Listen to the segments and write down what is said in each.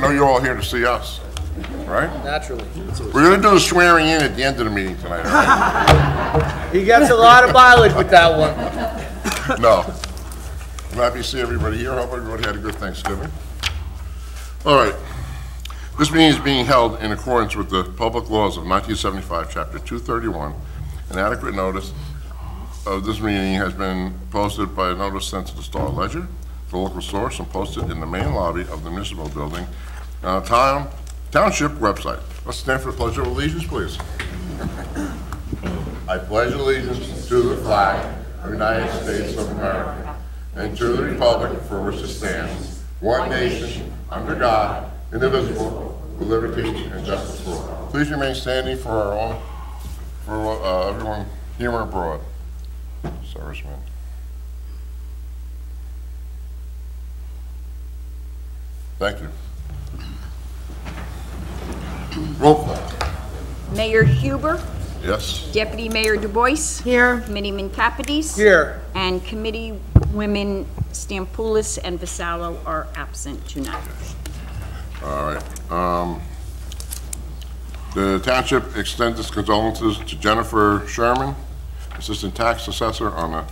know you're all here to see us, right? Naturally. We're going to do the swearing in at the end of the meeting tonight, all right? He gets a lot of mileage with that one. No. I'm happy to see everybody here. I hope everybody had a good Thanksgiving. All right. This meeting is being held in accordance with the public laws of 1975, Chapter 231. An adequate notice of this meeting has been posted by a notice sent to the Star Ledger, the local source, and posted in the main lobby of the municipal building on the Township website. Let's stand for the Pledge of Allegiance, please. I pledge allegiance to the flag of the United States of America and to the republic for which it stands, one nation, under God, indivisible, with liberty and justice for all. Please remain standing for our own, for everyone here and abroad. Servicemen. Thank you. Roll call. Mayor Huber, Yes. Deputy Mayor Du Bois. Here. Committeeman Capides. Here. And Committee Women Stampoulis and Vasallo are absent tonight. All right. The township extends its condolences to Jennifer Sherman, Assistant Tax Assessor, on the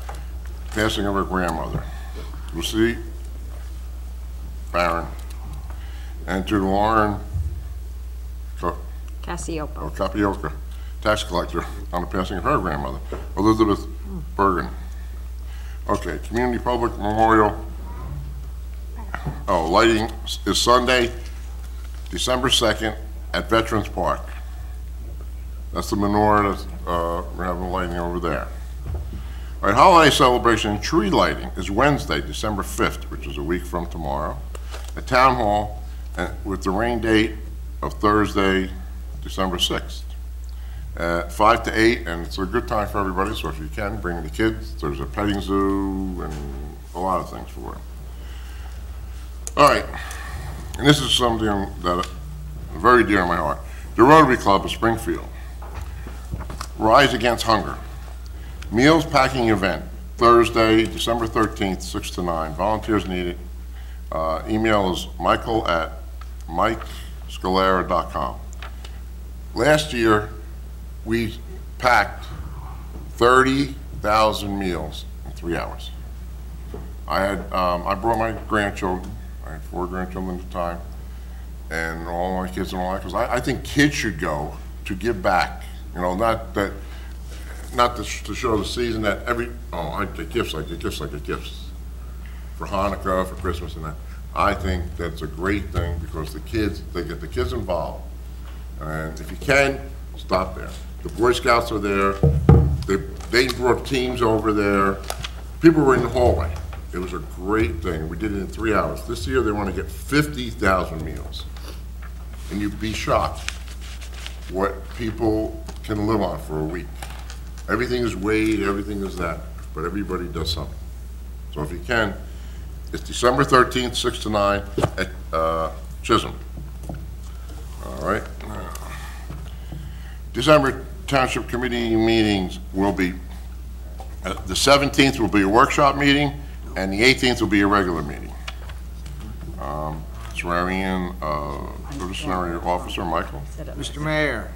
passing of her grandmother, Lucy Barron, and to Lauren Capioca, tax collector, on the passing of her grandmother, Elizabeth Bergen. Okay, Community Public Memorial. Oh, lighting is Sunday, December 2nd at Veterans Park. That's the menorah that's, we're having lighting over there. All right, holiday celebration and tree lighting is Wednesday, December 5th, which is a week from tomorrow, at Town Hall, and with the rain date of Thursday, December 6th, at 5 to 8, and it's a good time for everybody, so if you can, bring the kids. There's a petting zoo and a lot of things for them. All right, and this is something that is very dear to my heart. The Rotary Club of Springfield, Rise Against Hunger. Meals packing event, Thursday, December 13th, 6 to 9. Volunteers needed. Email is michael@mikescalera.com. Last year, we packed 30,000 meals in 3 hours. I brought my grandchildren. I had 4 grandchildren at the time, and all my kids and all that, because I think kids should go to give back. You know, not to show the season that I get gifts, I get gifts for Hanukkah, for Christmas and that. I think that's a great thing because they get the kids involved. And if you can, stop there. The Boy Scouts are there. They brought teams over there. People were in the hallway. It was a great thing. We did it in 3 hours. This year they want to get 50,000 meals. And you'd be shocked what people can live on for a week. Everything is weighed, everything is that, but everybody does something. So if you can, it's December 13th, 6 to 9 at Chisholm. All right. December Township Committee meetings will be, the 17th will be a workshop meeting, and the 18th will be a regular meeting. Swearing in Disciplinary Officer Michael. Mr. Mayor,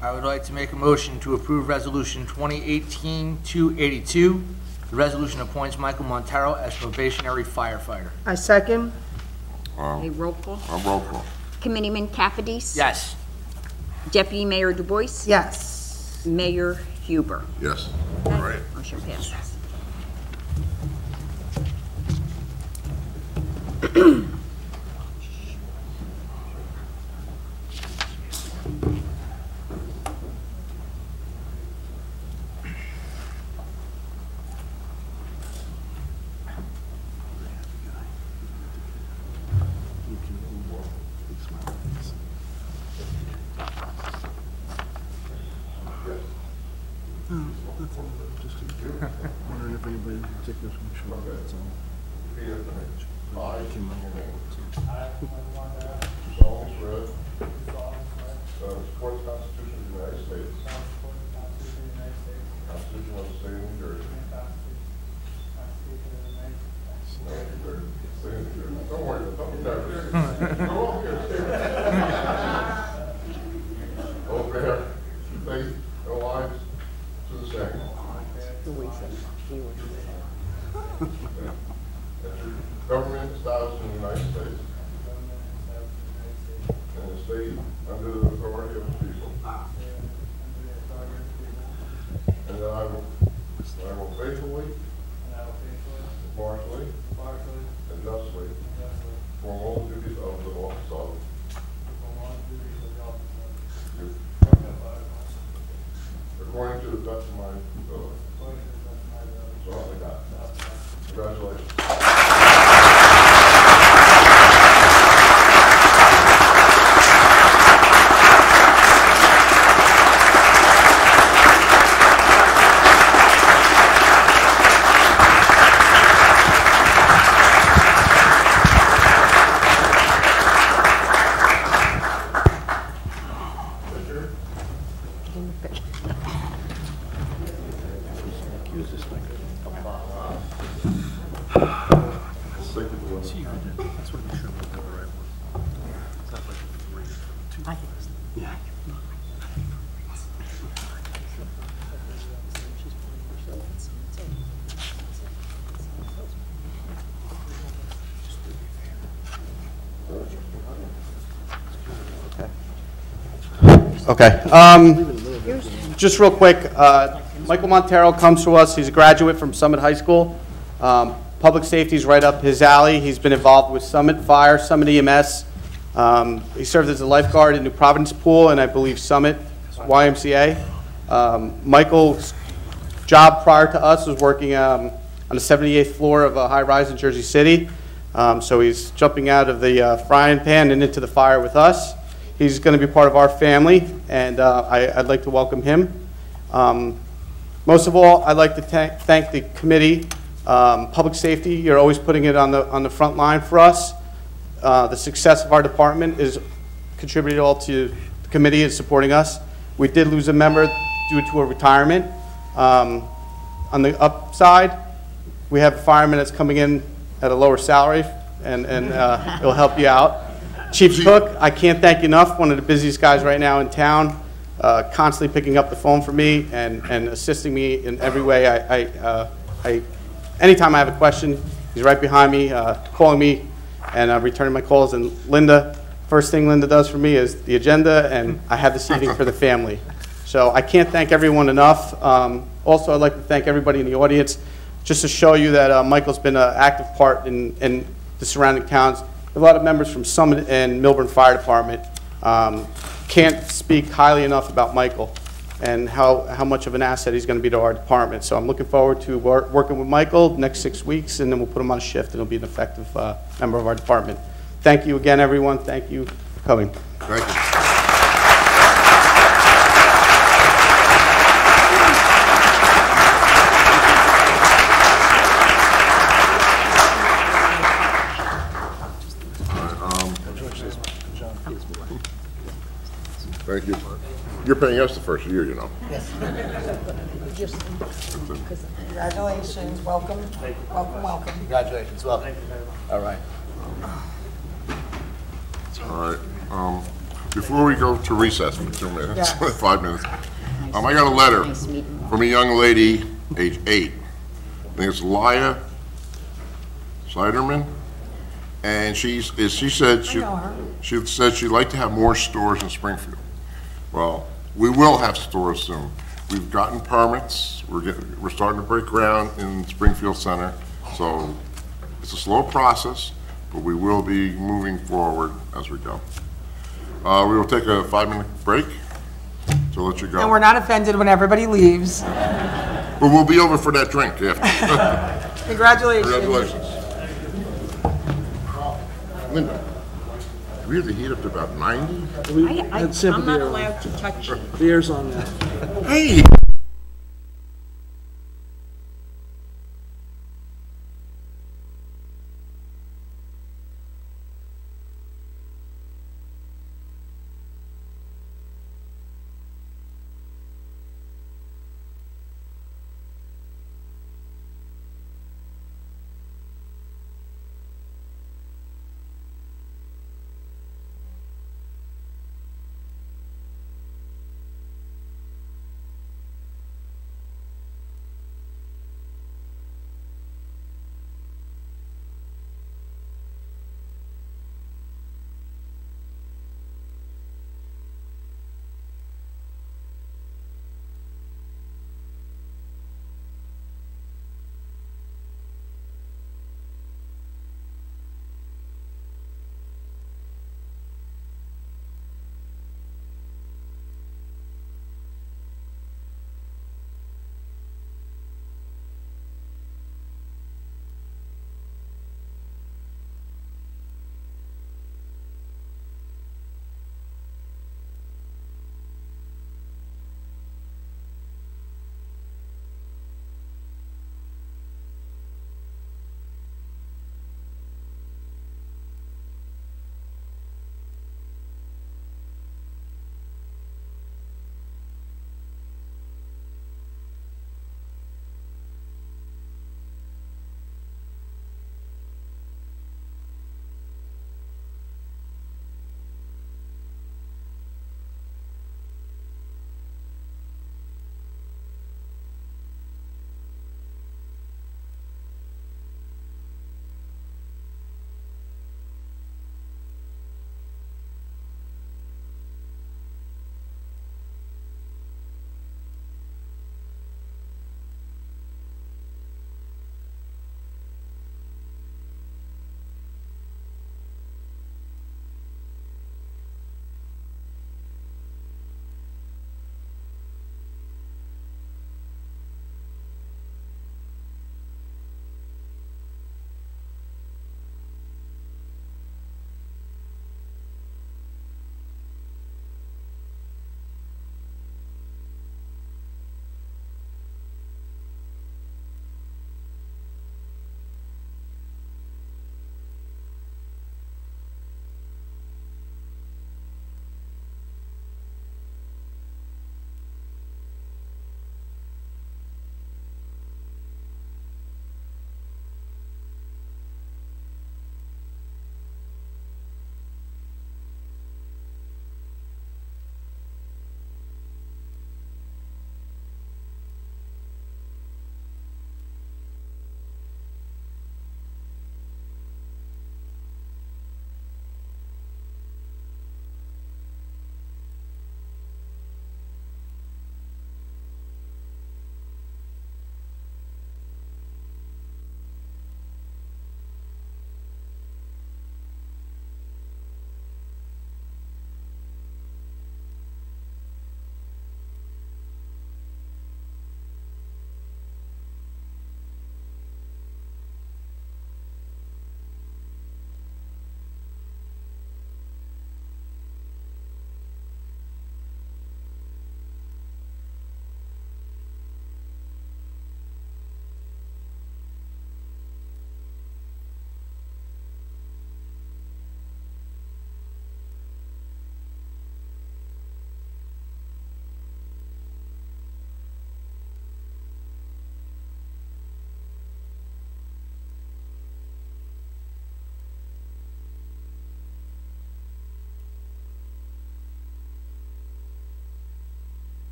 I would like to make a motion to approve Resolution 2018-282. The resolution appoints Michael Montero as probationary firefighter. I second. A roll call. Roll call. Committeeman Capides. Yes. Deputy Mayor Du Bois. Yes. Mayor Huber. Yes. All right. Motion passes. Wondering if anybody in particular is going to show up. That's all. Support the Constitution of the United States. Constitution of the State of New Jersey. Don't worry, don't be nervous. Go over here, stay Okay. Just real quick, Michael Montero comes to us. He's a graduate from Summit High School. Public safety is right up his alley. He's been involved with Summit Fire, Summit EMS. He served as a lifeguard in New Providence Pool and I believe Summit YMCA. Michael's job prior to us was working on the 78th floor of a high-rise in Jersey City. So he's jumping out of the frying pan and into the fire with us. He's going to be part of our family, and I'd like to welcome him. Most of all, I'd like to thank the committee, public safety. You're always putting it on the front line for us. The success of our department is contributed all to the committee is supporting us. We did lose a member due to a retirement. On the upside, we have a fireman that's coming in at a lower salary, and it'll help you out. Chief Cook, I can't thank you enough. One of the busiest guys right now in town, constantly picking up the phone for me and assisting me in every way. Anytime I have a question, he's right behind me, calling me and returning my calls. And Linda, first thing Linda does for me is the agenda, and I have this evening for the family. So I can't thank everyone enough. Also, I'd like to thank everybody in the audience, just to show you that Michael's been an active part in the surrounding towns. A lot of members from Summit and Milburn Fire Department. Can't speak highly enough about Michael and how much of an asset he's going to be to our department. So I'm looking forward to working with Michael the next 6 weeks, and then we'll put him on a shift, and he'll be an effective member of our department. Thank you again, everyone. Thank you for coming. Thank you. Thank you. You're paying us the first year, you know. Yes. Congratulations, welcome, welcome, welcome. Congratulations, well, all right. All right. Before we go to recess for 2 minutes, Yes. 5 minutes, I got a letter from a young lady, age 8. I think it's Leah Siderman, and she said I know her. she said she'd like to have more stores in Springfield. Well, we will have stores soon. We've gotten permits. We're starting to break ground in Springfield Center, so it's a slow process, but we will be moving forward as we go. We will take a 5-minute break to let you go. And we're not offended when everybody leaves. But we'll be over for that drink after. Congratulations. Congratulations. Linda, we have the heat up to about 90? We had sample I'm not beer. allowed to touch it. Beer's on that. Hey!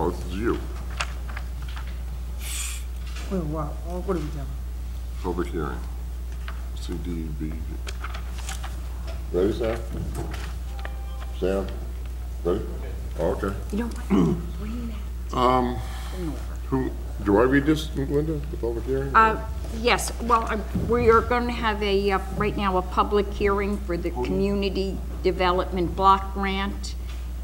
well, this is you, Wait, what? What are we doing? public hearing. CDBG. Ready, Sam? Sam? Ready? Oh, okay. You know what? Bring that thing over. Who, do I read this, Linda, the public hearing? Yes, well, we are going to have right now, a public hearing for the Community Development Block Grant,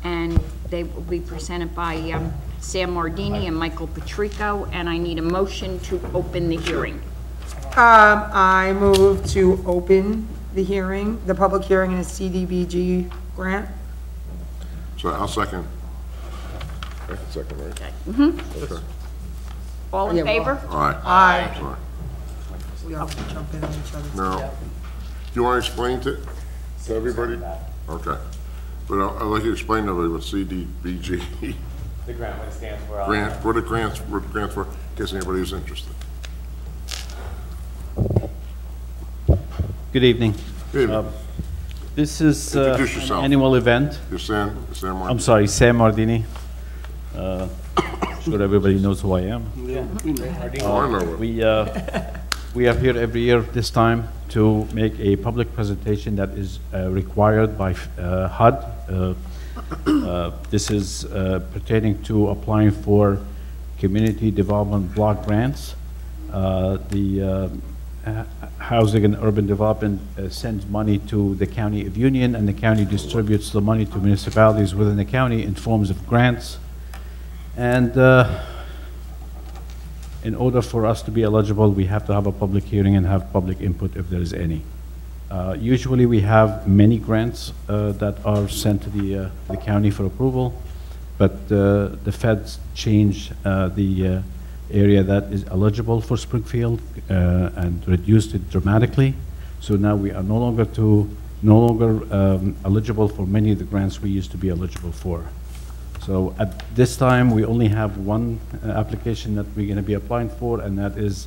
and they will be presented by Sam Mardini and Michael Patrico, and I need a motion to open the hearing. I move to open the hearing, the public hearing in a CDBG grant. So I'll second. I can second, right? Okay. All in Yeah, well- favor? All right. Aye. Sorry. We all jump in on each other. Now, do you want to explain to everybody? Okay. But I'd like you to explain to everybody what CDBG The grant, what it stands for. grant, what the grants for, in case anybody is interested. Good evening. Hey, This is Introduce an yourself. annual event. you're Sam Martin. I'm sorry, Sam Mardini. Sure everybody knows who I am. Oh, I know it. We are here every year this time to make a public presentation that is required by HUD. This is pertaining to applying for community development block grants. The Housing and Urban Development sends money to the County of Union, and the county distributes the money to municipalities within the county in forms of grants. And in order for us to be eligible, we have to have a public hearing and have public input if there is any. Usually we have many grants that are sent to the county for approval, but the feds changed the area that is eligible for Springfield and reduced it dramatically. So now we are no longer eligible for many of the grants we used to be eligible for. So at this time, we only have one application that we're going to be applying for, and that is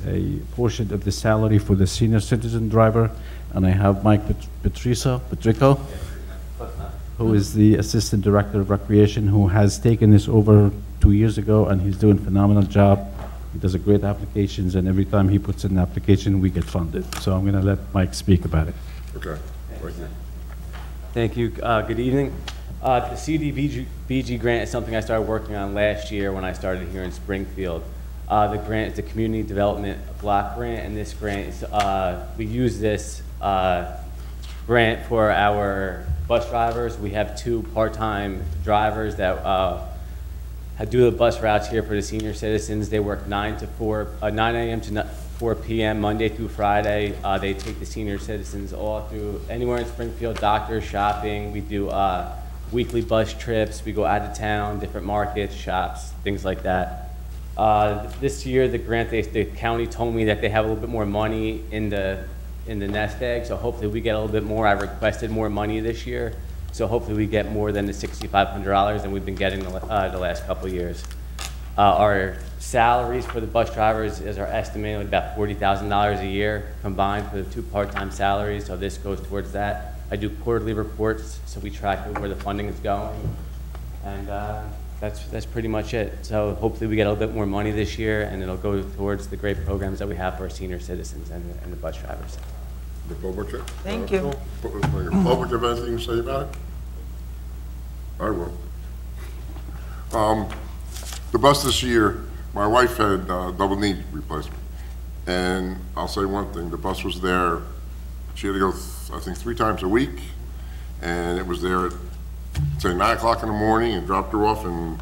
a portion of the salary for the senior citizen driver. And I have Mike Patrico, who is the Assistant Director of Recreation, who has taken this over 2 years ago, and he's doing a phenomenal job. He does a great applications, and every time he puts in an application, we get funded. So I'm going to let Mike speak about it. Okay, thank you. Thank you. Good evening. The CDBG grant is something I started working on last year when I started here in Springfield. The grant is the Community Development Block Grant, and this grant is, we use this grant for our bus drivers. We have 2 part-time drivers that do the bus routes here for the senior citizens. They work 9 a.m. to 4 p.m. Monday through Friday. They take the senior citizens all through anywhere in Springfield, doctors, shopping. We do weekly bus trips. We go out of town, different markets, shops, things like that. This year, the grant, the county told me that they have a little bit more money in the nest egg, so hopefully we get a little bit more. I requested more money this year, so hopefully we get more than the $6,500 than we've been getting the last couple of years. Our salaries for the bus drivers is our estimated about $40,000 a year combined for the 2 part-time salaries, so this goes towards that. I do quarterly reports, so we track where the funding is going, and that's pretty much it. So hopefully we get a little bit more money this year, and it'll go towards the great programs that we have for our senior citizens and the bus drivers. The public, Thank you. Public have anything to say about it? I will. The bus this year, my wife had double knee replacement. And I'll say one thing, the bus was there, she had to go, I think, 3 times a week. And it was there at, say, 9 o'clock in the morning and dropped her off, and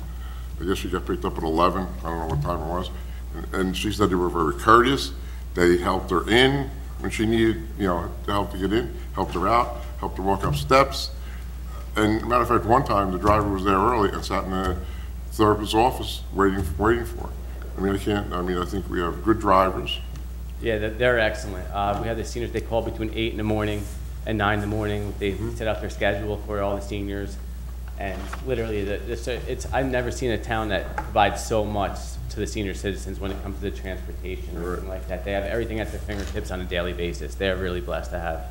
I guess she got picked up at 11. I don't know what time it was. And she said they were very courteous. They helped her in when she needed, help to get in, helped her out, helped her walk up steps. And matter of fact, one time the driver was there early and sat in the therapist's office waiting for her. I think we have good drivers. Yeah, they're excellent. We have the seniors, they call between 8 in the morning and 9 in the morning. They set up their schedule for all the seniors. And literally, I've never seen a town that provides so much to the senior citizens when it comes to the transportation or anything like that. They have everything at their fingertips on a daily basis. They're really blessed to have.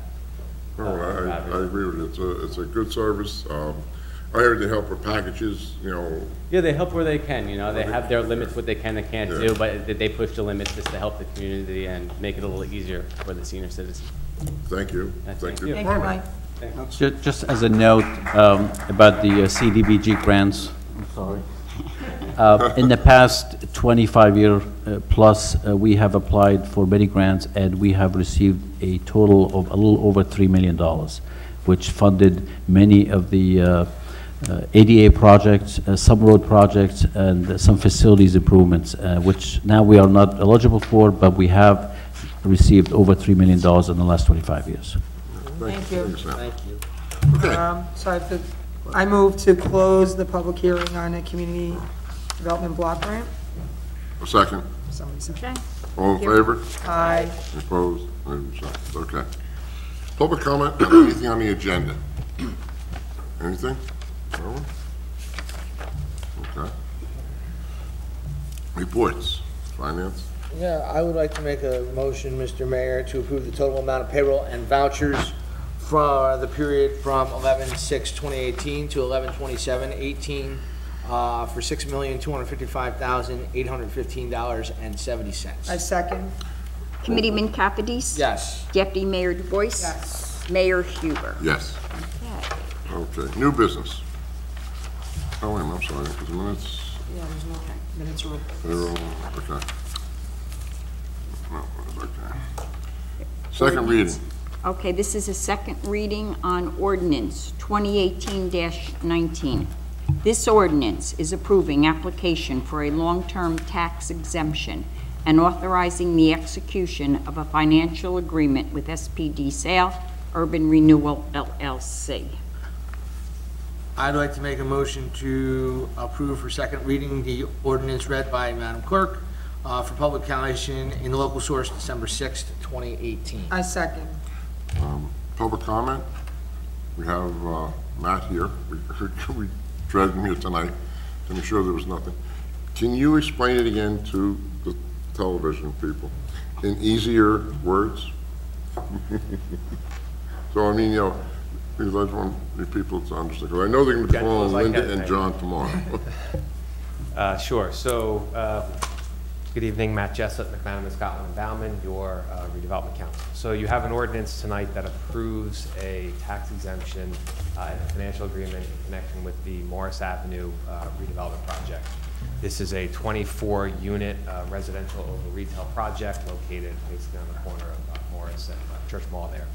I agree with you. It's a good service. I heard they help with packages, you know, Yeah, they help where they can, you know, they have their limits, what they can and can't Yeah. do, but they push the limits just to help the community and make it a little easier for the senior citizens. thank you. Thank Thank you. you. Thank you, Mike. Just as a note about the CDBG grants, I'm sorry. In the past 25-year plus, we have applied for many grants, and we have received a total of a little over $3 million, which funded many of the ADA projects, some road projects, and some facilities improvements, which now we are not eligible for, but we have received over $3 million in the last 25 years. Thank you. Sam. Thank you. Okay, Sorry, I move to close the public hearing on a community development block grant. a second. Somebody said. Okay. All in favor? Aye. Opposed? Okay. Public comment on anything on the agenda? Anything? No one? Okay. Reports, finance? Yeah, I would like to make a motion, Mr. Mayor, to approve the total amount of payroll and vouchers for the period from 11/6/2018 to 11/27/18 for $6,255,815.70. I second. Committeeman Capides? Yes. Deputy Mayor DuBois? Yes. Mayor Huber? Yes. Okay. Okay, new business. Oh, wait a minute, I'm sorry, because the minutes, Yeah, there's no minutes or they're all, okay. No, it's okay. Second reading. Okay, this is a second reading on ordinance 2018-19. This ordinance is approving application for a long-term tax exemption and authorizing the execution of a financial agreement with SPD Sale Urban Renewal LLC. I'd like to make a motion to approve for second reading the ordinance read by Madam Clerk for publication in the local source December 6th, 2018. I second. Public comment? We have Matt here. We dragged him here tonight to make sure there was nothing. Can you explain it again to the television people in easier words? So, I mean, you know, because I just want the people to understand, because I know they're going to be calling Linda and John tomorrow. Sure. So, good evening, Matt Jessup, McManaman, Scotland and Bauman, your redevelopment council. So you have an ordinance tonight that approves a tax exemption and a financial agreement in connection with the Morris Avenue redevelopment project. This is a 24-unit residential over retail project located basically on the corner of Morris and Church Mall there.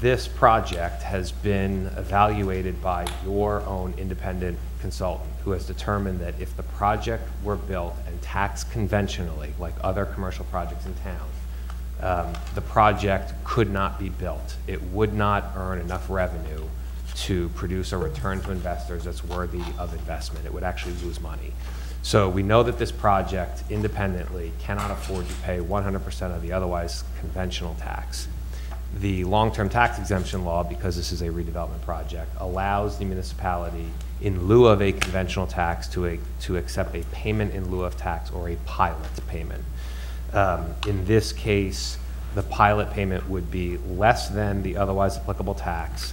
This project has been evaluated by your own independent consultant, who has determined that if the project were built and taxed conventionally, like other commercial projects in town, the project could not be built. It would not earn enough revenue to produce a return to investors that's worthy of investment. It would actually lose money. So we know that this project independently cannot afford to pay 100% of the otherwise conventional tax. The long-term tax exemption law, because this is a redevelopment project, allows the municipality, in lieu of a conventional tax, to accept a payment in lieu of tax or a pilot payment. In this case, the pilot payment would be less than the otherwise applicable tax,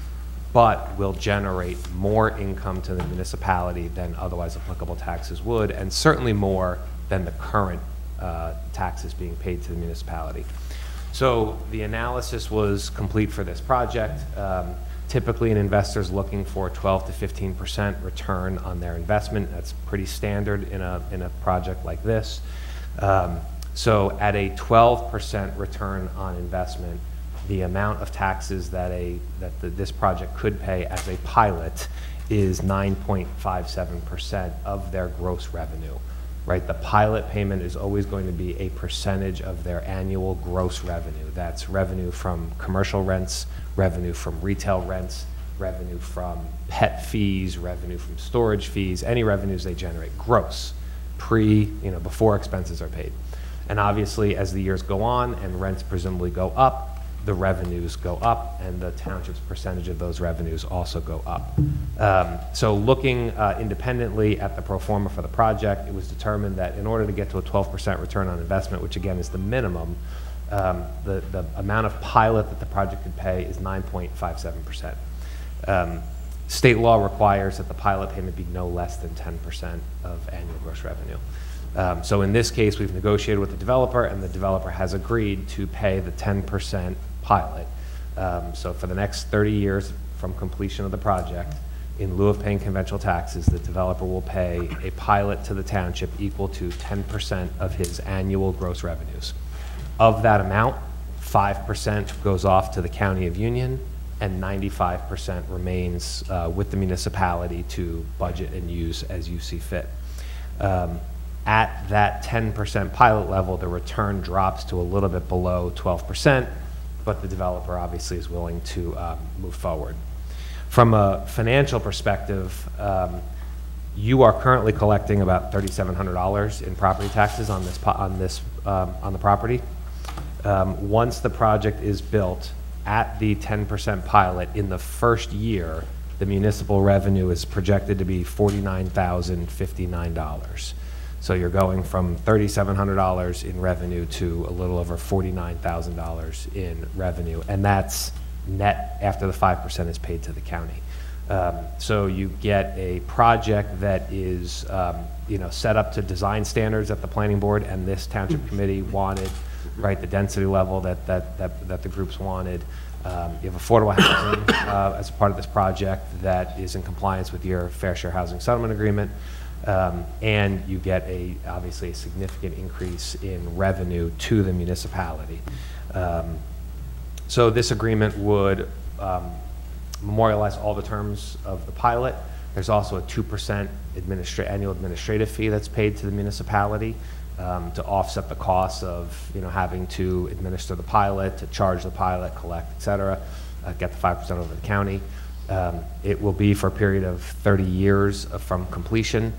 but will generate more income to the municipality than otherwise applicable taxes would, and certainly more than the current taxes being paid to the municipality. So the analysis was complete for this project. Typically, an investor is looking for 12 to 15% return on their investment. That's pretty standard in a project like this. So at a 12% return on investment, the amount of taxes that this project could pay as a pilot is 9.57% of their gross revenue. Right, the pilot payment is always going to be a percentage of their annual gross revenue. That's revenue from commercial rents, revenue from retail rents, revenue from pet fees, revenue from storage fees, any revenues they generate, gross, before expenses are paid. And obviously, as the years go on and rents presumably go up, the revenues go up, and the township's percentage of those revenues also go up. So looking independently at the pro forma for the project, it was determined that in order to get to a 12% return on investment, which again is the minimum, The amount of pilot that the project could pay is 9.57%. State law requires that the pilot payment be no less than 10% of annual gross revenue. So in this case, we've negotiated with the developer, and the developer has agreed to pay the 10% pilot. So for the next 30 years from completion of the project, in lieu of paying conventional taxes, the developer will pay a pilot to the township equal to 10% of his annual gross revenues. Of that amount, 5% goes off to the County of Union, and 95% remains with the municipality to budget and use as you see fit. At that 10% pilot level, the return drops to a little bit below 12%, but the developer obviously is willing to move forward. From a financial perspective, you are currently collecting about $3,700 in property taxes on the property. Once the project is built, at the 10% pilot in the first year, the municipal revenue is projected to be $49,059. So you're going from $3,700 in revenue to a little over $49,000 in revenue, and that's net after the 5% is paid to the county. So you get a project that is set up to design standards that the planning board and this township committee wanted, right? The density level that the groups wanted. You have affordable housing as a part of this project that is in compliance with your fair share housing settlement agreement. And you get obviously a significant increase in revenue to the municipality. So this agreement would memorialize all the terms of the pilot. There's also a 2% annual administrative fee that's paid to the municipality to offset the costs of having to administer the pilot, to charge the pilot, collect, et cetera, get the 5% over the county. It will be for a period of 30 years from completion.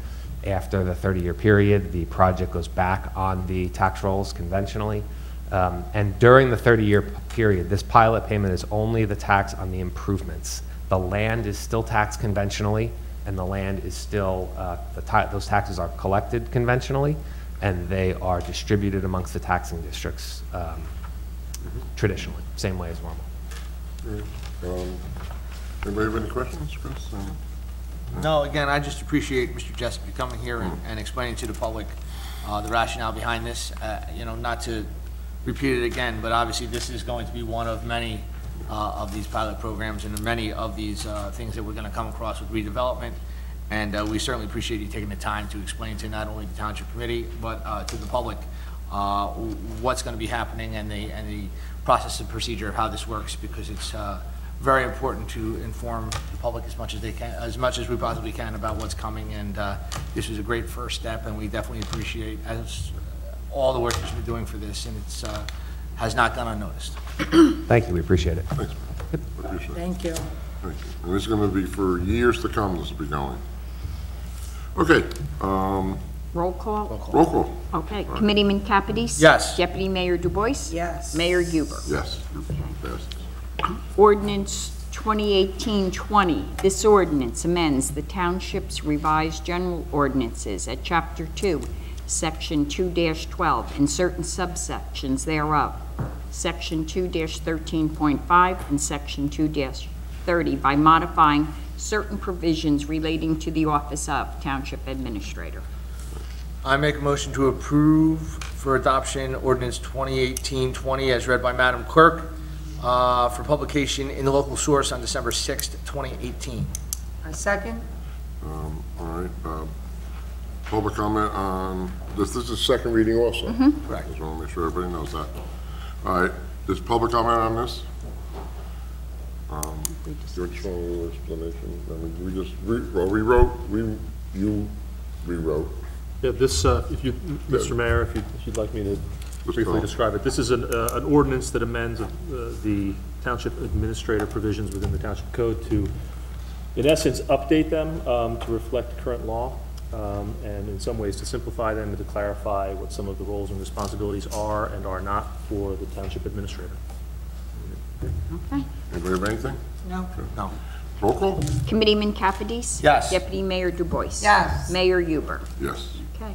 After the 30-year period, the project goes back on the tax rolls conventionally. And during the 30-year period, this pilot payment is only the tax on the improvements. The land is still taxed conventionally, and the land is still, those taxes are collected conventionally, and they are distributed amongst the taxing districts traditionally, same way as normal. Anybody have any questions, Chris? No, again, I just appreciate Mr. Jessup coming here and explaining to the public the rationale behind this. Not to repeat it again, but obviously this is going to be one of many of these pilot programs and many of these things that we're going to come across with redevelopment. And we certainly appreciate you taking the time to explain to not only the Township Committee, but to the public what's going to be happening and the process and procedure of how this works, because it's very important to inform the public as much as they can, as much as we possibly can, about what's coming. And this is a great first step, and we definitely appreciate all the work that you've been doing for this, and it's has not gone unnoticed. Thank you, we appreciate it. Thanks. Appreciate it. Thank you. Thank you. And this is going to be for years to come, this will be going. Okay. Roll call? Roll call. Okay. Committeeman Capides? Yes. Deputy Mayor Dubois? Yes. Mayor Huber? Yes. Passes. Ordinance 2018-20. This ordinance amends the Township's revised general ordinances at Chapter 2, Section 2-12, and certain subsections thereof, Section 2-13.5 and Section 2-30, by modifying certain provisions relating to the office of Township Administrator. I make a motion to approve for adoption ordinance 2018-20 as read by Madam Clerk for publication in the local source on December 6th, 2018. A second? All right. Public comment on this. This is second reading also. Correct. Just want to make sure everybody knows that. All right. There's public comment on this? Do you just want a little explanation? I mean, we just you rewrote. Yeah, this, if you, Mr. Mayor, if you'd like me to briefly describe it, this is an ordinance that amends the township administrator provisions within the township code to, in essence, update them to reflect current law, and in some ways to simplify them and to clarify what some of the roles and responsibilities are and are not for the township administrator. Okay. Anybody have anything? No. No. Roll call? Committeeman Capides? Yes. Deputy Mayor Dubois? Yes. Mayor Huber? Yes. Okay.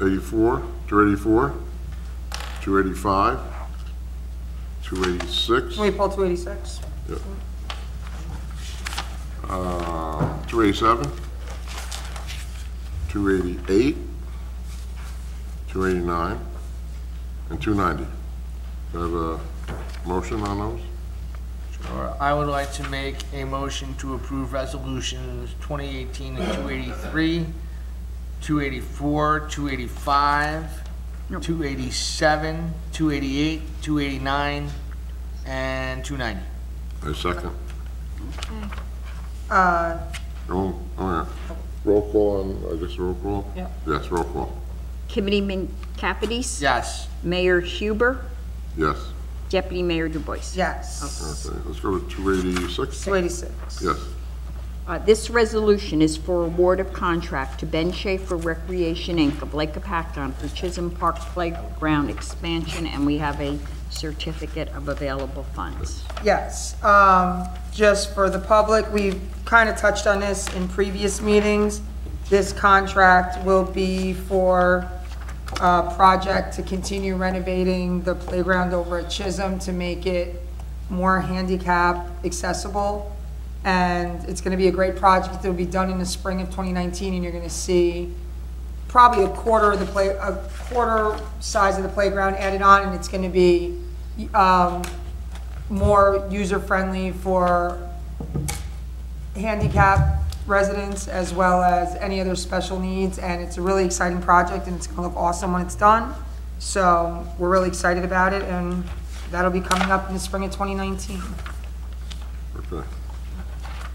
84, 284, 285, 286. Can we pull 286? 287, 288, 289, and 290. Do I have a motion on those? Sure. I would like to make a motion to approve resolutions 2018 and 283, 284, 285, 287, 288, 289, and 290. A second. Uh, Oh, yeah. Roll call on, I guess roll call? Yeah. Yes, roll call. Committeeman Capides? Yes. Mayor Huber? Yes. Deputy Mayor Dubois? yes. Okay, let's go to 286. 286. Yes. This resolution is for award of contract to Ben Schaefer Recreation, Inc. of Lake Apacon for Chisholm Park Playground expansion, and we have a certificate of available funds. Yes, just for the public, we've kind of touched on this in previous meetings. This contract will be for a project to continue renovating the playground over at Chisholm to make it more handicap accessible. And it's going to be a great project. It'll be done in the spring of 2019, and you're going to see probably a quarter size of the playground added on, and it's going to be more user-friendly for handicap residents as well as any other special needs. And it's a really exciting project, and it's going to look awesome when it's done. So we're really excited about it, and that'll be coming up in the spring of 2019. Okay.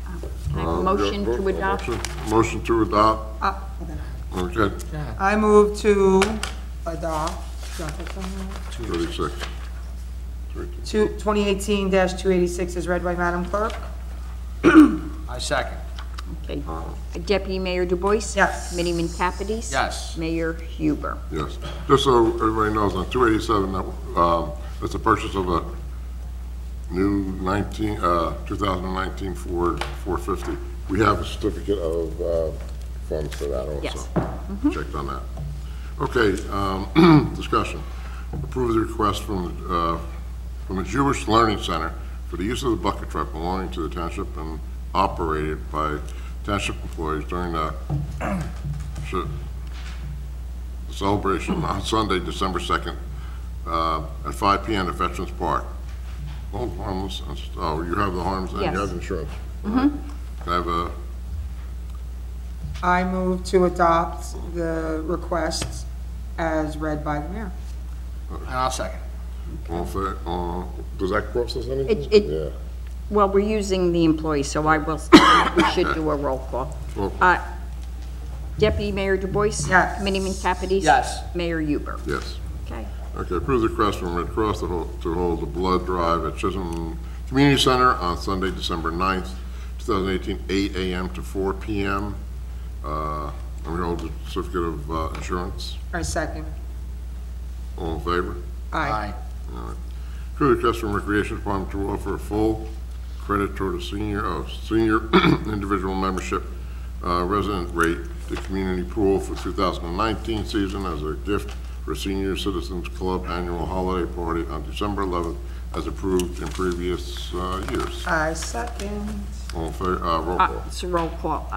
I have a motion to adopt. Motion to adopt. Okay, I move to adopt 36. 2018-286 is read by Madam Clerk. I second. Okay. Deputy Mayor Dubois? Yes. Committeeman Capides? Yes. Mayor Huber? Yes. Just so everybody knows, on 287, that's the purchase of a new 2019 Ford 450. We have a certificate of funds for that also. Yes. Checked on that. Okay, discussion. Approve the request from the Jewish Learning Center for the use of the bucket truck belonging to the township and operated by township employees during the celebration on Sunday, December 2nd, at 5 p.m. at Veterans Park. Hold harmless, oh, you have the harms and you Yes. have insurance. Can I have a, I move to adopt the request as read by the mayor. And I'll second. all fair, does that cost us anything? Yeah. Well, we're using the employee, so we should do a roll call. Roll Deputy Mayor Dubois? Yes. Committeeman Capides? Yes. Mayor Huber? Yes. Okay. Okay, approve the request from Red Cross to hold the blood drive at Chisholm Community Center on Sunday, December 9th, 2018, 8 a.m. to 4 p.m. And we hold the certificate of insurance. I second. All in favor? Aye. All right. Approve the request from Recreation Department to offer a full credit toward a senior individual membership resident rate to community pool for 2019 season as a gift for Senior Citizens Club annual holiday party on December 11th, as approved in previous years. I second. All in favor, roll call. It's a roll call.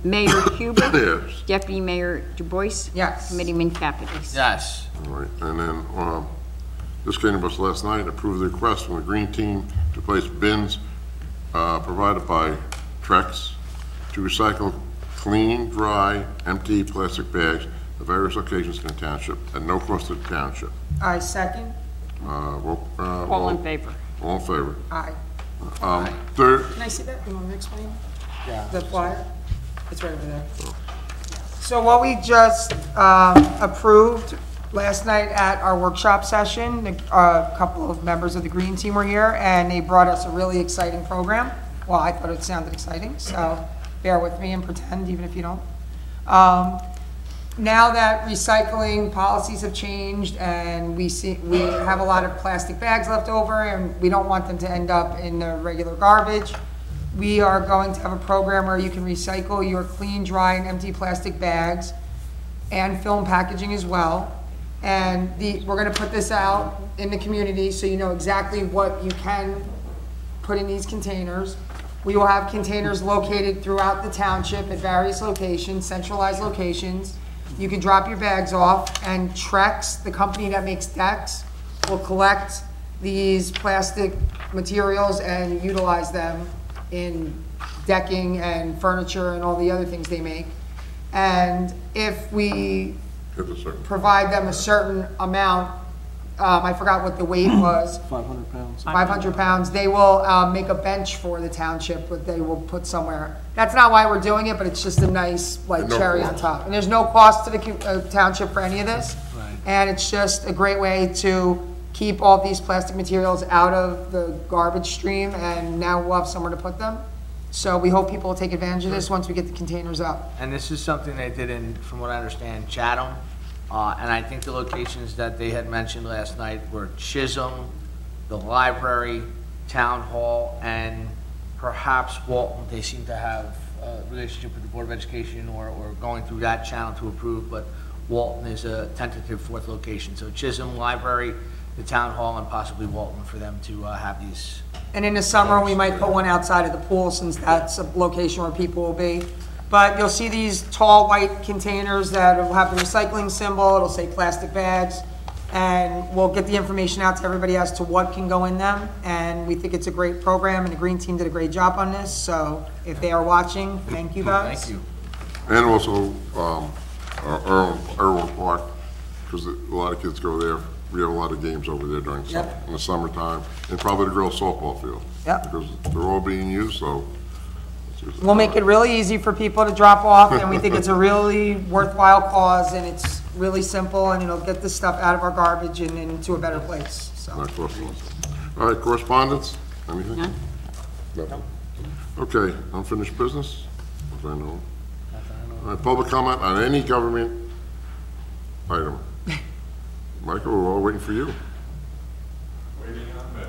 Mayor Huber? Yes. Deputy Mayor Dubois? Yes. Committeeman Capides? Yes. All right, and then, this came to us last night, approve the request from the Green Team to place bins provided by Trex to recycle clean, dry, empty plastic bags of various locations in the township at no cost to the township. I second. All in favor? All in favor. Aye. Third, Can I see that? You want me to explain? Yeah. The flyer? It's right over there. So what we just approved last night at our workshop session, a couple of members of the Green Team were here, and they brought us a really exciting program. Well, I thought it sounded exciting, so bear with me and pretend, even if you don't. Now that recycling policies have changed and we have a lot of plastic bags left over and we don't want them to end up in the regular garbage, we are going to have a program where you can recycle your clean, dry, and empty plastic bags and film packaging as well. And we're gonna put this out in the community so you know exactly what you can put in these containers. We will have containers located throughout the township at various locations, centralized locations. You can drop your bags off, and Trex, the company that makes decks, will collect these plastic materials and utilize them in decking and furniture and all the other things they make. And if we provide them a certain amount, I forgot what the weight was. 500 pounds. 500 pounds, they will make a bench for the township, but they will put somewhere. That's not why we're doing it, but it's just a nice, like, cherry on top. And there's no cost to the township for any of this. And it's just a great way to keep all these plastic materials out of the garbage stream, and now we'll have somewhere to put them. So we hope people will take advantage of this once we get the containers up. And this is something they did in, from what I understand, Chatham. And I think the locations that they had mentioned last night were Chisholm, the library, Town Hall, and perhaps Walton. They seem to have a relationship with the Board of Education or going through that channel to approve, but Walton is a tentative fourth location. So Chisholm, library, the Town Hall, and possibly Walton for them to have these. And in the summer, we might put one outside of the pool, since that's a location where people will be. But you'll see these tall white containers that will have the recycling symbol. It'll say plastic bags. And we'll get the information out to everybody as to what can go in them. And we think it's a great program, and the Green Team did a great job on this. So if they are watching, thank you guys. Thank you. And also, Irwin Park, because a lot of kids go there. We have a lot of games over there during in the summertime, and probably the girls' softball field. Yep. Because they're all being used, so. We'll make it really easy for people to drop off, and we think it's a really worthwhile cause, and it's really simple, and it'll get this stuff out of our garbage and into a better place, so. All right, correspondence? Anything? None. Nothing. Okay, unfinished business? As I know. All right, public comment on any government item. Michael, we're all waiting for you. Waiting on me.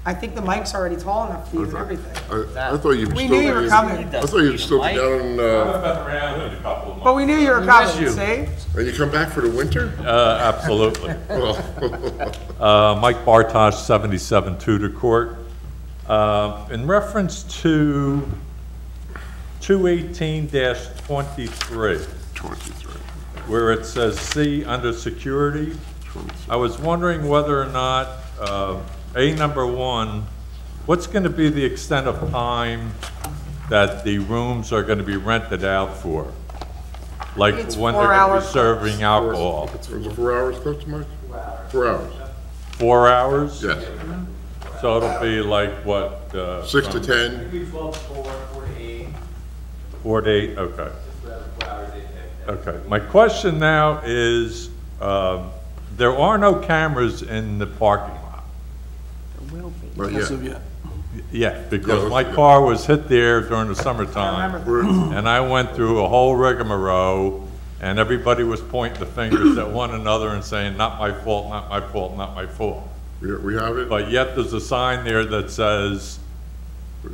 I think the mic's already tall enough for you and everything. I thought you were We still. knew you were coming. I thought you were still down in, I've been around in a couple of months. But we knew you were coming, see? and you come back for the winter? Absolutely. Mike Bartosh, 77 Tudor Court. In reference to 218-23, 23. where it says C under security, I was wondering whether or not, number one, what's going to be the extent of time that the rooms are going to be rented out for? Like It's when 4 they're going to hours. be serving alcohol? Is it 4 hours, Coach Mike? 4 hours. 4 hours? Yes. So it'll be like what? 6 to 10. 4 to 8, okay. Okay, my question now is, there are no cameras in the parking lot. Not As yet. of yet. Yeah, because my car was hit there during the summertime, and I went through a whole rigmarole, and everybody was pointing the fingers at one another and saying, not my fault, not my fault, not my fault. We have it? But yet there's a sign there that says,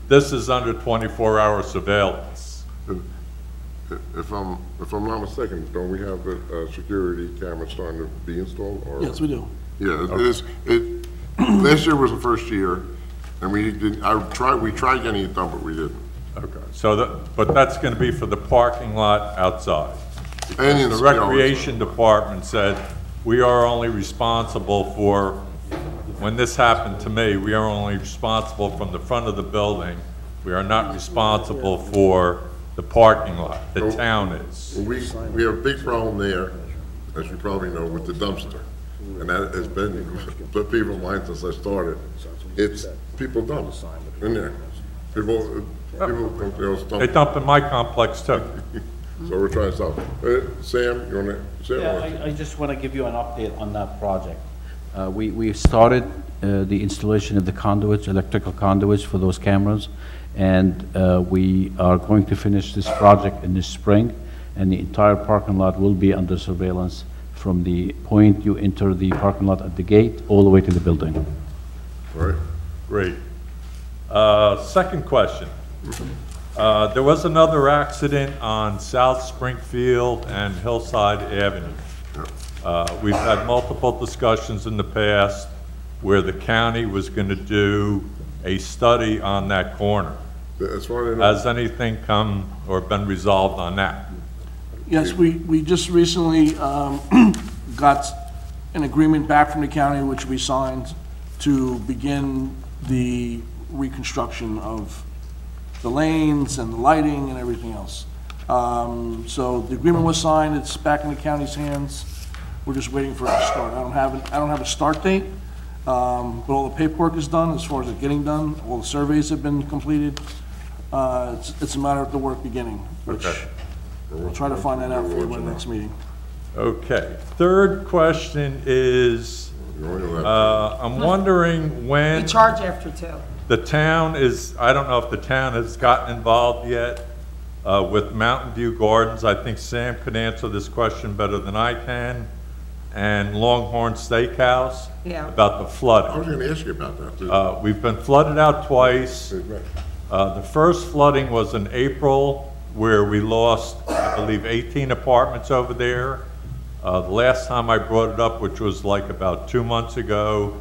this is under 24-hour surveillance. If I'm not mistaken, don't we have a security camera starting to be installed? Or? Yes, we do. Yeah, it is. Last year was the first year, and we didn't. We tried getting it done, but we didn't. Okay, so but that's gonna be for the parking lot outside. And in The recreation department said, we are only responsible for, when this happened to me, we are only responsible from the front of the building. We are not responsible for the parking lot. The town is. We have a big problem there, as you probably know, with the dumpster. And that has been the people of mine since I started. It's people dump in there. People dump. They dump in my complex too. So we're trying to solve it. Sam, you want to say Yeah, I just want to give you an update on that project. We started the installation of the conduits, electrical conduits for those cameras, and we are going to finish this project in the spring, and the entire parking lot will be under surveillance from the point you enter the parking lot at the gate all the way to the building. All right. Great. Second question. There was another accident on South Springfield and Hillside Avenue. We've had multiple discussions in the past where the county was going to do a study on that corner. As far as I know. Has anything come or been resolved on that? Yes, we just recently got an agreement back from the county, which we signed, to begin the reconstruction of the lanes and the lighting and everything else. So the agreement was signed, it's back in the county's hands. We're just waiting for it to start. I don't have a start date, but all the paperwork is done as far as it getting done. All the surveys have been completed. It's a matter of the work beginning, which Okay. we'll try to find that out for you by the next meeting. Okay. Third question is, I'm wondering We when charge after 2. the town is, I don't know if the town has gotten involved yet with Mountain View Gardens. I think Sam could answer this question better than I can. And Longhorn Steakhouse. Yeah. About the I was flooding. going to ask you about that, too. We've been flooded out twice. Right. The first flooding was in April, where we lost, I believe, 18 apartments over there. The last time I brought it up, which was like about 2 months ago,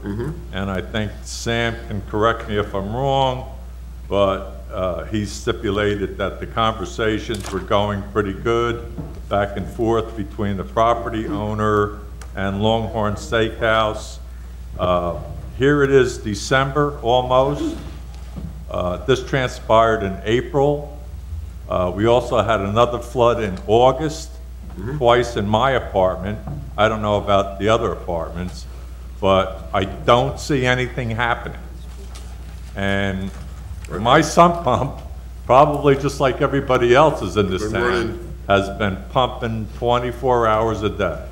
and I think Sam can correct me if I'm wrong, but he stipulated that the conversations were going pretty good back and forth between the property owner and Longhorn Steakhouse. Here it is December, almost. This transpired in April. We also had another flood in August, twice in my apartment. I don't know about the other apartments, but I don't see anything happening. And my sump pump, probably just like everybody else's in this Been town, running. has been pumping 24 hours a day.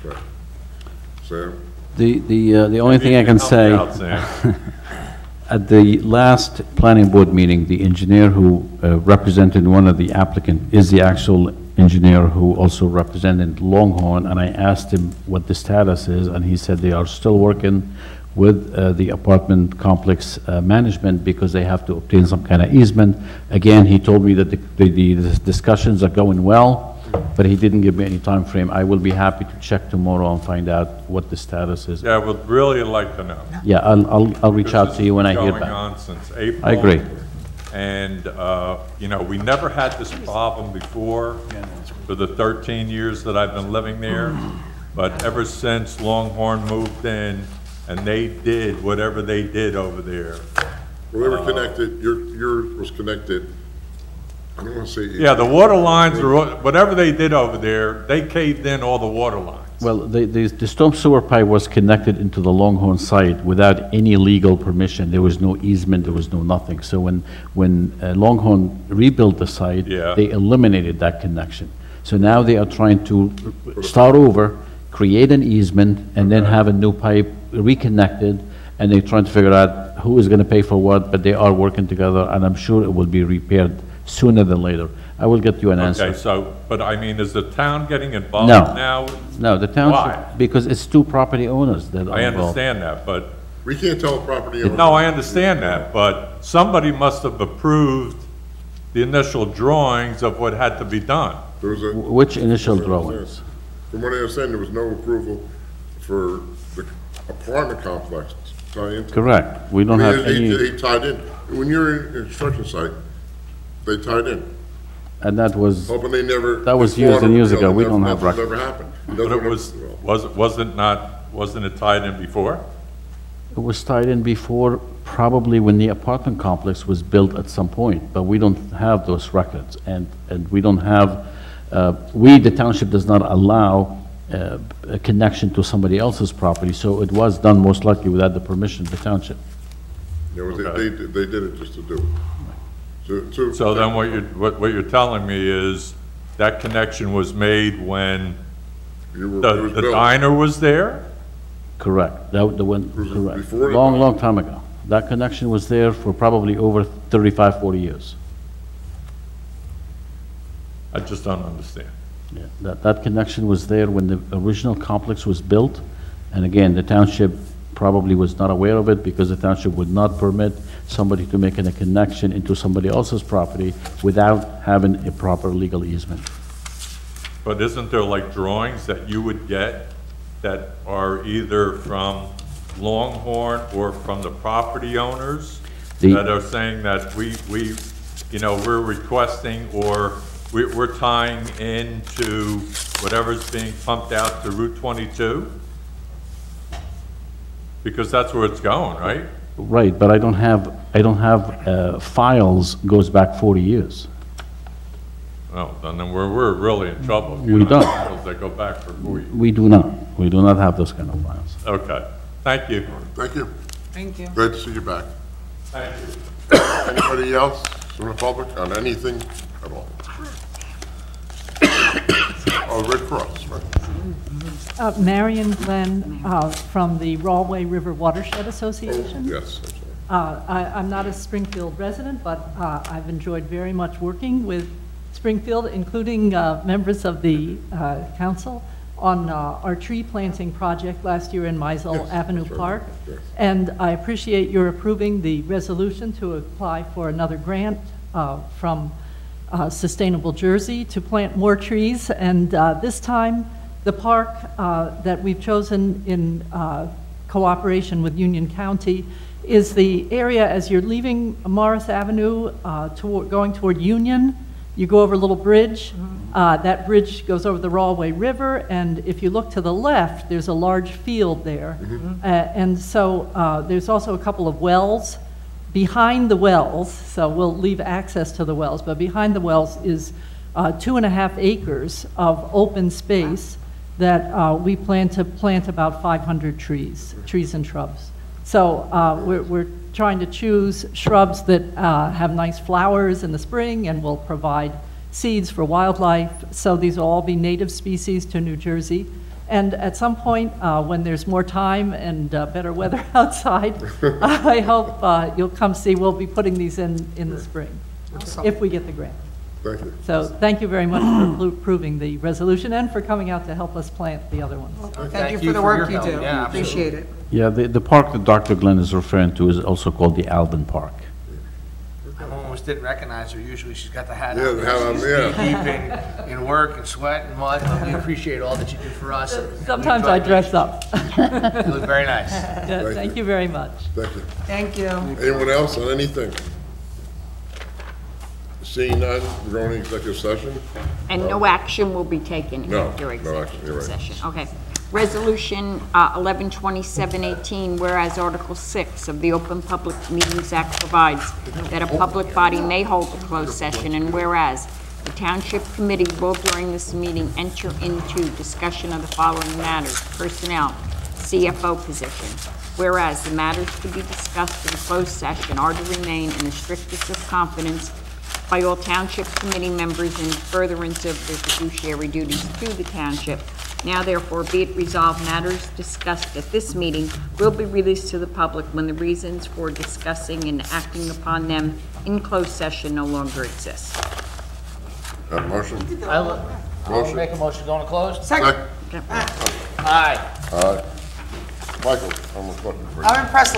Okay. Sam? The only thing I can Maybe you say, help me out, Sam. at the last planning board meeting, the engineer who represented one of the applicant is the actual engineer who also represented Longhorn, and I asked him what the status is, and he said they are still working with the apartment complex management because they have to obtain some kind of easement. Again, he told me that the discussions are going well, but he didn't give me any time frame. I will be happy to check tomorrow and find out what the status is. Yeah, I would really like to know. Yeah, I'll reach out to you when I hear Going back. on since April. I agree. And, you know, we never had this problem before for the 13 years that I've been living there. But ever since Longhorn moved in and they did whatever they did over there. Well, they were connected, yours was connected, I don't want to say. Yeah, the water lines, whatever they did over there, they caved in all the water lines. Well, the storm sewer pipe was connected into the Longhorn site without any legal permission. There was no easement, there was no nothing. So when Longhorn rebuilt the site, Yeah. they eliminated that connection. So now they are trying to start over, create an easement, and then have a new pipe reconnected, and they're trying to figure out who is going to pay for what, but they are working together, and I'm sure it will be repaired sooner than later. I will get you an answer. Okay, so, but I mean, is the town getting involved No. now? No, the Why? township, because it's two property owners that are I involved. understand that, but, We can't tell a property owner. no, I understand that, but somebody must have approved the initial drawings of what had to be done. There was a. Which initial drawings? From what I understand, there was no approval for the apartment complex to tie into. Correct. We don't I have mean, any, They tied in. When you're in a construction site, they tied in. and that was, Hoping they never. That was years and years ago. We don't have Nothing record. ever happened. But it wasn't it tied in before? it was tied in before, probably when the apartment complex was built at some point, but we don't have those records. And we don't have, the township does not allow a connection to somebody else's property, so it was done most likely without the permission of the township. It was, Okay. they did it just to do it. So then what you're telling me is that connection was made when It was the built. diner was there? Correct. That, the one, Was it correct. before the- Long time ago. That connection was there for probably over 35, 40 years. I just don't understand. Yeah, that connection was there when the original complex was built. And again, the township probably was not aware of it because the township would not permit somebody to make a connection into somebody else's property without having a proper legal easement. But isn't there like drawings that you would get that are either from Longhorn or from the property owners that are saying that we're requesting or we're tying into whatever's being pumped out to Route 22? Because that's where it's going, right? Right, but I don't have files goes back 40 years. Well, then we're really in trouble. We don't. Files that go back for 4 years. We do not. We do not have those kind of files. Okay, thank you. Thank you. Thank you. Great to see you back. Thank you. Anybody else from the public on anything at all? Oh, Red Cross, right? Marion Glenn from the Rawley River Watershed Association. Yes, absolutely. I'm not a Springfield resident, but I've enjoyed very much working with Springfield, including members of the council, on our tree planting project last year in Mizell Avenue Park. Yes. And I appreciate your approving the resolution to apply for another grant from Sustainable Jersey to plant more trees. And this time, the park that we've chosen in cooperation with Union County is the area as you're leaving Morris Avenue going toward Union. You go over a little bridge. That bridge goes over the Rawley River, and if you look to the left, there's a large field there. And so there's also a couple of wells. Behind the wells, so we'll leave access to the wells, but behind the wells is 2.5 acres of open space that we plan to plant about 500 trees and shrubs. So we're trying to choose shrubs that have nice flowers in the spring and will provide seeds for wildlife. So these will all be native species to New Jersey. And at some point, when there's more time and better weather outside, I hope you'll come see. We'll be putting these in the spring, if we get the grant. Thank you. So thank you very much for approving the resolution and for coming out to help us plant the other ones. Thank you for the work you your do. help. Yeah, Appreciate it. Yeah, the park that Dr. Glenn is referring to is also called the Alvin Park. I almost didn't recognize her. Usually she's got the hat Yeah, on. the hat on, She's yeah. deep in work and sweat and mud, but we appreciate all that you do for us. Sometimes I dress up. You look very nice. Yeah, thank you very much. Thank you. Thank you. Anyone else on anything? Seeing none, we're going to executive session. And no action will be taken No, after no action, you're executive right. session. Okay. Resolution 112718, whereas Article 6 of the Open Public Meetings Act provides that a public body may hold a closed session, and whereas the Township Committee will during this meeting enter into discussion of the following matters: personnel, CFO position. Whereas the matters to be discussed in closed session are to remain in the strictest of confidence by all Township Committee members in furtherance of their fiduciary duties to the Township. Now therefore be it resolved, matters discussed at this meeting will be released to the public when the reasons for discussing and acting upon them in closed session no longer exist. Have a motion? I'll make a motion going to close. Second. Okay. Aye. All right. Michael, I'm looking for you. I'm impressed.